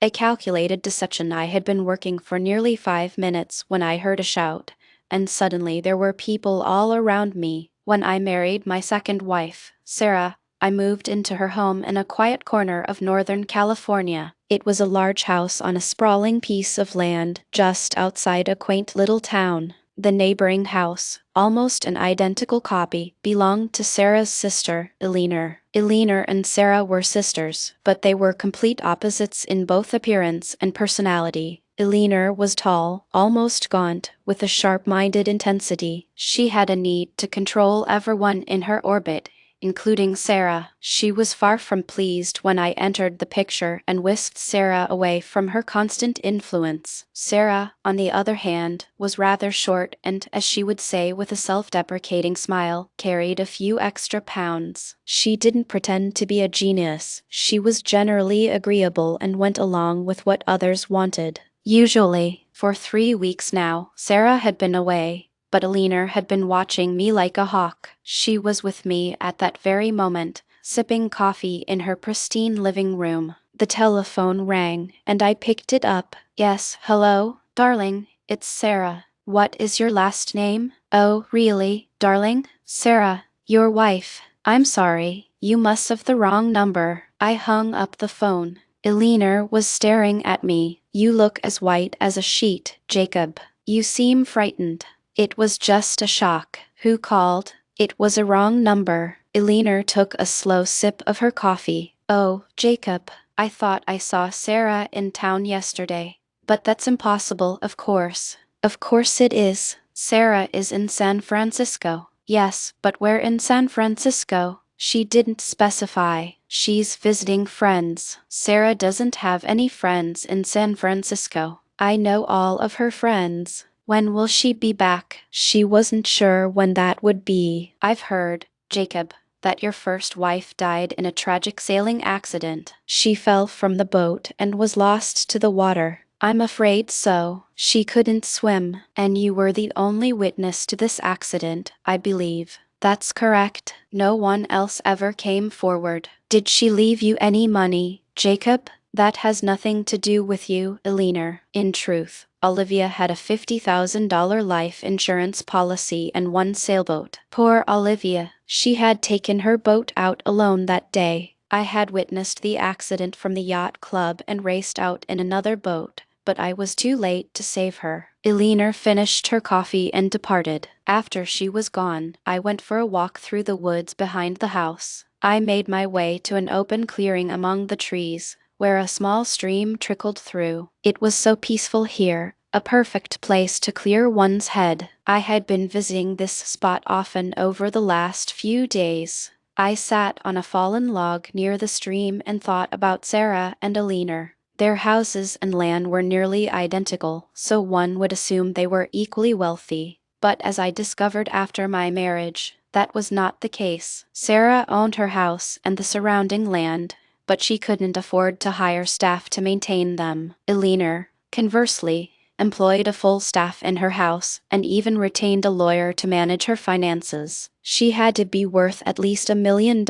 A calculated deception. I had been working for nearly 5 minutes when I heard a shout, and suddenly there were people all around me. When I married my second wife, Sarah, I moved into her home in a quiet corner of Northern California. It was a large house on a sprawling piece of land just outside a quaint little town. The neighboring house, almost an identical copy, belonged to Sarah's sister, Eleanor. Eleanor and Sarah were sisters, but they were complete opposites in both appearance and personality. Eleanor was tall, almost gaunt, with a sharp-minded intensity. She had a need to control everyone in her orbit, including Sarah. She was far from pleased when I entered the picture and whisked Sarah away from her constant influence. Sarah, on the other hand, was rather short and, as she would say with a self-deprecating smile, carried a few extra pounds. She didn't pretend to be a genius. She was generally agreeable and went along with what others wanted. Usually, for 3 weeks now, Sarah had been away, but Eleanor had been watching me like a hawk. She was with me at that very moment, sipping coffee in her pristine living room. The telephone rang, and I picked it up. Yes, hello, darling, it's Sarah. What is your last name? Oh, really, darling? Sarah, your wife. I'm sorry, you must have the wrong number. I hung up the phone. Eleanor was staring at me. You look as white as a sheet, Jacob. You seem frightened. It was just a shock. Who called? It was a wrong number. Eleanor took a slow sip of her coffee. Oh, Jacob, I thought I saw Sarah in town yesterday. But that's impossible, of course. Of course it is. Sarah is in San Francisco. Yes, but where in San Francisco? She didn't specify. She's visiting friends. Sarah doesn't have any friends in San Francisco. I know all of her friends. When will she be back? She wasn't sure when that would be. I've heard, Jacob, that your first wife died in a tragic sailing accident. She fell from the boat and was lost to the water. I'm afraid so. She couldn't swim, and you were the only witness to this accident, I believe. That's correct. No one else ever came forward. Did she leave you any money, Jacob? That has nothing to do with you, Eleanor. In truth, Olivia had a $50,000 life insurance policy and one sailboat. Poor Olivia. She had taken her boat out alone that day. I had witnessed the accident from the yacht club and raced out in another boat, but I was too late to save her. Eleanor finished her coffee and departed. After she was gone, I went for a walk through the woods behind the house. I made my way to an open clearing among the trees, where a small stream trickled through. It was so peaceful here, a perfect place to clear one's head. I had been visiting this spot often over the last few days. I sat on a fallen log near the stream and thought about Sarah and Eleanor. Their houses and land were nearly identical, so one would assume they were equally wealthy. But as I discovered after my marriage, that was not the case. Sarah owned her house and the surrounding land, but she couldn't afford to hire staff to maintain them. Eleanor, conversely, employed a full staff in her house and even retained a lawyer to manage her finances. She had to be worth at least $1 million.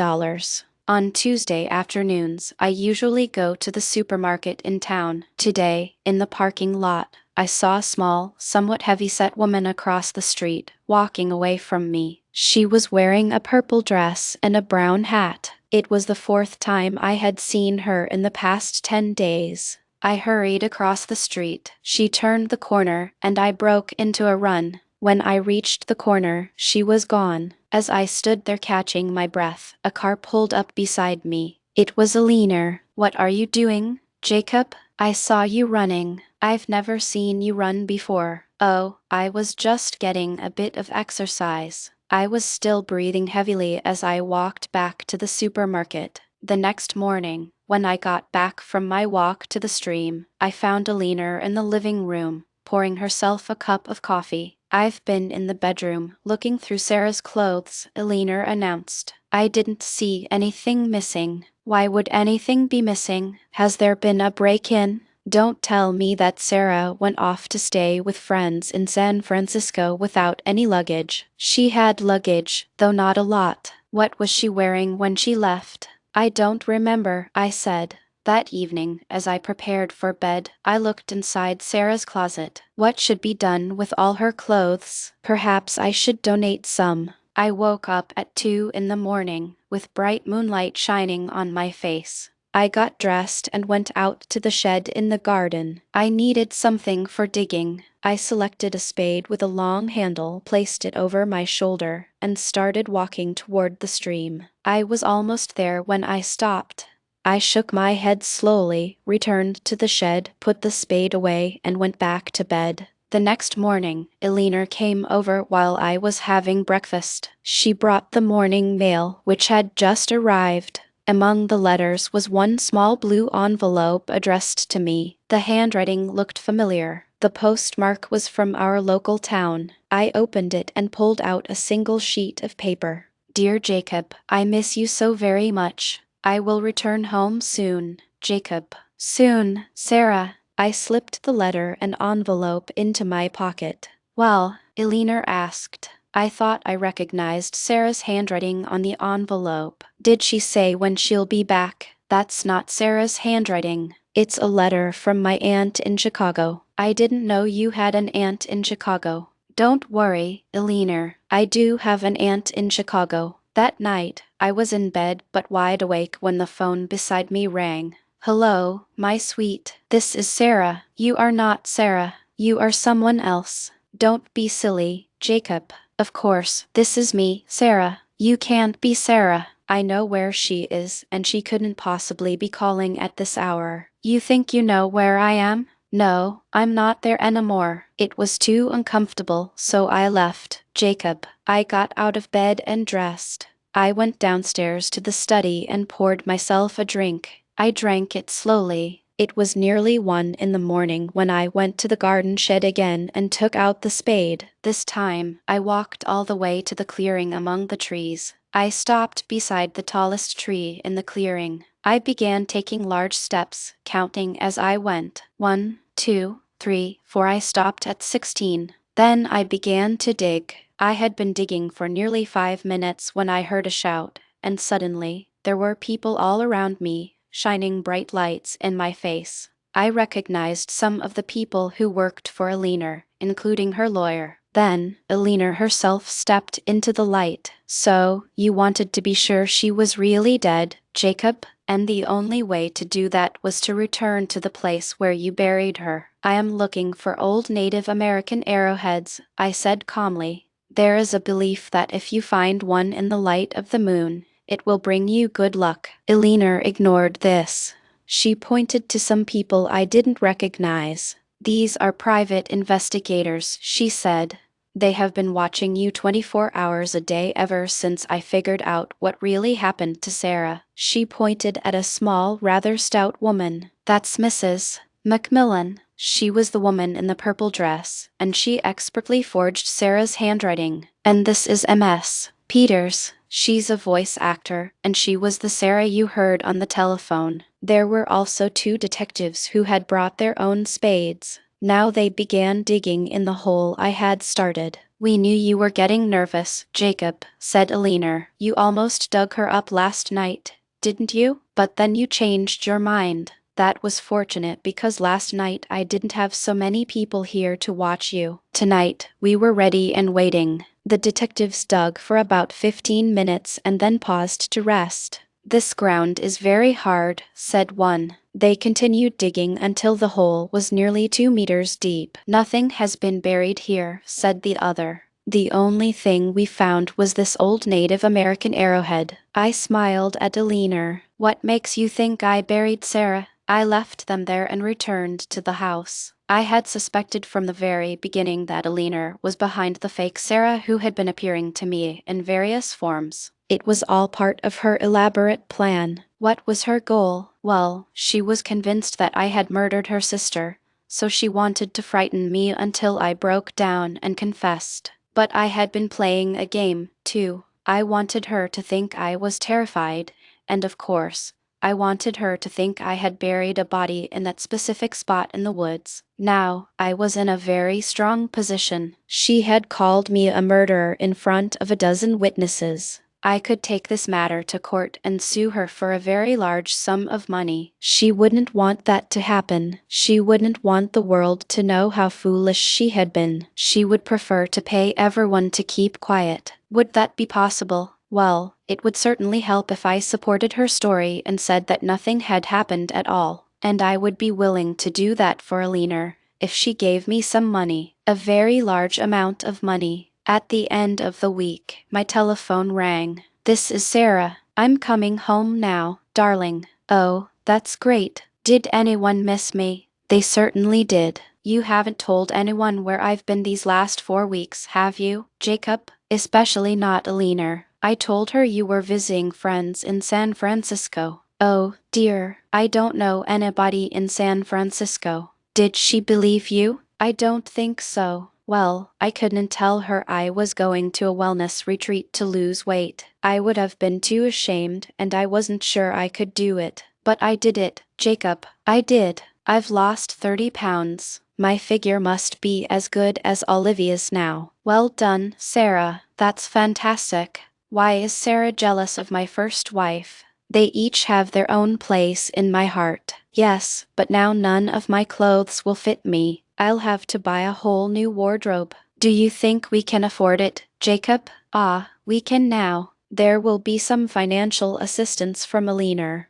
On Tuesday afternoons, I usually go to the supermarket in town. Today, in the parking lot, I saw a small, somewhat heavy-set woman across the street, walking away from me. She was wearing a purple dress and a brown hat. It was the 4th time I had seen her in the past 10 days. I hurried across the street. She turned the corner, and I broke into a run. When I reached the corner, she was gone. As I stood there catching my breath, a car pulled up beside me. It was Eleanor. What are you doing, Jacob? I saw you running. I've never seen you run before. Oh, I was just getting a bit of exercise. I was still breathing heavily as I walked back to the supermarket. The next morning, when I got back from my walk to the stream, I found Eleanor in the living room, pouring herself a cup of coffee. I've been in the bedroom, looking through Sarah's clothes, Eleanor announced. I didn't see anything missing. Why would anything be missing? Has there been a break-in? Don't tell me that Sarah went off to stay with friends in San Francisco without any luggage. She had luggage, though not a lot. What was she wearing when she left? I don't remember, I said. That evening, as I prepared for bed, I looked inside Sarah's closet. What should be done with all her clothes? Perhaps I should donate some. I woke up at 2 in the morning, with bright moonlight shining on my face. I got dressed and went out to the shed in the garden. I needed something for digging. I selected a spade with a long handle, placed it over my shoulder, and started walking toward the stream. I was almost there when I stopped. I shook my head slowly, returned to the shed, put the spade away, and went back to bed. The next morning, Eleanor came over while I was having breakfast. She brought the morning mail, which had just arrived. Among the letters was one small blue envelope addressed to me. The handwriting looked familiar. The postmark was from our local town. I opened it and pulled out a single sheet of paper. Dear Jacob, I miss you so very much. I will return home soon. Jacob. Soon, Sarah. I slipped the letter and envelope into my pocket. Well, Eleanor asked. I thought I recognized Sarah's handwriting on the envelope. Did she say when she'll be back? That's not Sarah's handwriting. It's a letter from my aunt in Chicago. I didn't know you had an aunt in Chicago. Don't worry, Eleanor. I do have an aunt in Chicago. That night, I was in bed but wide awake when the phone beside me rang. Hello, my sweet. This is Sarah. You are not Sarah. You are someone else. Don't be silly, Jacob. Of course, this is me, Sarah. You can't be Sarah. I know where she is, and she couldn't possibly be calling at this hour. You think you know where I am? No, I'm not there anymore. It was too uncomfortable, so I left. Jacob. I got out of bed and dressed. I went downstairs to the study and poured myself a drink. I drank it slowly. It was nearly 1 in the morning when I went to the garden shed again and took out the spade. This time, I walked all the way to the clearing among the trees. I stopped beside the tallest tree in the clearing. I began taking large steps, counting as I went. 1, 2, 3, 4. I stopped at 16. Then I began to dig. I had been digging for nearly 5 minutes when I heard a shout, and suddenly, there were people all around me, shining bright lights in my face. I recognized some of the people who worked for Eleanor, including her lawyer. Then, Eleanor herself stepped into the light. So, you wanted to be sure she was really dead, Jacob? And the only way to do that was to return to the place where you buried her. I am looking for old Native American arrowheads, I said calmly. There is a belief that if you find one in the light of the moon, it will bring you good luck. Eleanor ignored this. She pointed to some people I didn't recognize. These are private investigators, she said. They have been watching you 24 hours a day ever since I figured out what really happened to Sarah. She pointed at a small, rather stout woman. That's Mrs. Macmillan. She was the woman in the purple dress, and she expertly forged Sarah's handwriting. And this is Ms. Peters. She's a voice actor, and she was the Sarah you heard on the telephone. There were also 2 detectives who had brought their own spades. Now they began digging in the hole I had started. We knew you were getting nervous, Jacob, said Eleanor. You almost dug her up last night, didn't you? But then you changed your mind. That was fortunate because last night I didn't have so many people here to watch you. Tonight, we were ready and waiting. The detectives dug for about 15 minutes and then paused to rest. This ground is very hard, said one. They continued digging until the hole was nearly 2 meters deep. Nothing has been buried here, said the other. The only thing we found was this old Native American arrowhead. I smiled at Eleanor. What makes you think I buried Sarah? I left them there and returned to the house. I had suspected from the very beginning that Eleanor was behind the fake Sarah who had been appearing to me in various forms. It was all part of her elaborate plan. What was her goal? Well, she was convinced that I had murdered her sister, so she wanted to frighten me until I broke down and confessed. But I had been playing a game, too. I wanted her to think I was terrified, and of course, I wanted her to think I had buried a body in that specific spot in the woods. Now, I was in a very strong position. She had called me a murderer in front of a dozen witnesses. I could take this matter to court and sue her for a very large sum of money. She wouldn't want that to happen. She wouldn't want the world to know how foolish she had been. She would prefer to pay everyone to keep quiet. Would that be possible? Well, it would certainly help if I supported her story and said that nothing had happened at all. And I would be willing to do that for Eleanor, if she gave me some money, a very large amount of money. At the end of the week, my telephone rang. "This is Sarah. I'm coming home now, darling." "Oh, that's great. Did anyone miss me?" "They certainly did. You haven't told anyone where I've been these last 4 weeks, have you, Jacob? Especially not Eleanor. I told her you were visiting friends in San Francisco." "Oh, dear, I don't know anybody in San Francisco." "Did she believe you?" "I don't think so." "Well, I couldn't tell her I was going to a wellness retreat to lose weight. I would have been too ashamed, and I wasn't sure I could do it. But I did it, Jacob. I did. I've lost 30 pounds. My figure must be as good as Olivia's now." "Well done, Sarah. That's fantastic. Why is Sarah jealous of my first wife?" "They each have their own place in my heart." "Yes, but now none of my clothes will fit me. I'll have to buy a whole new wardrobe." "Do you think we can afford it, Jacob?" "Ah, we can now. There will be some financial assistance from Eleanor.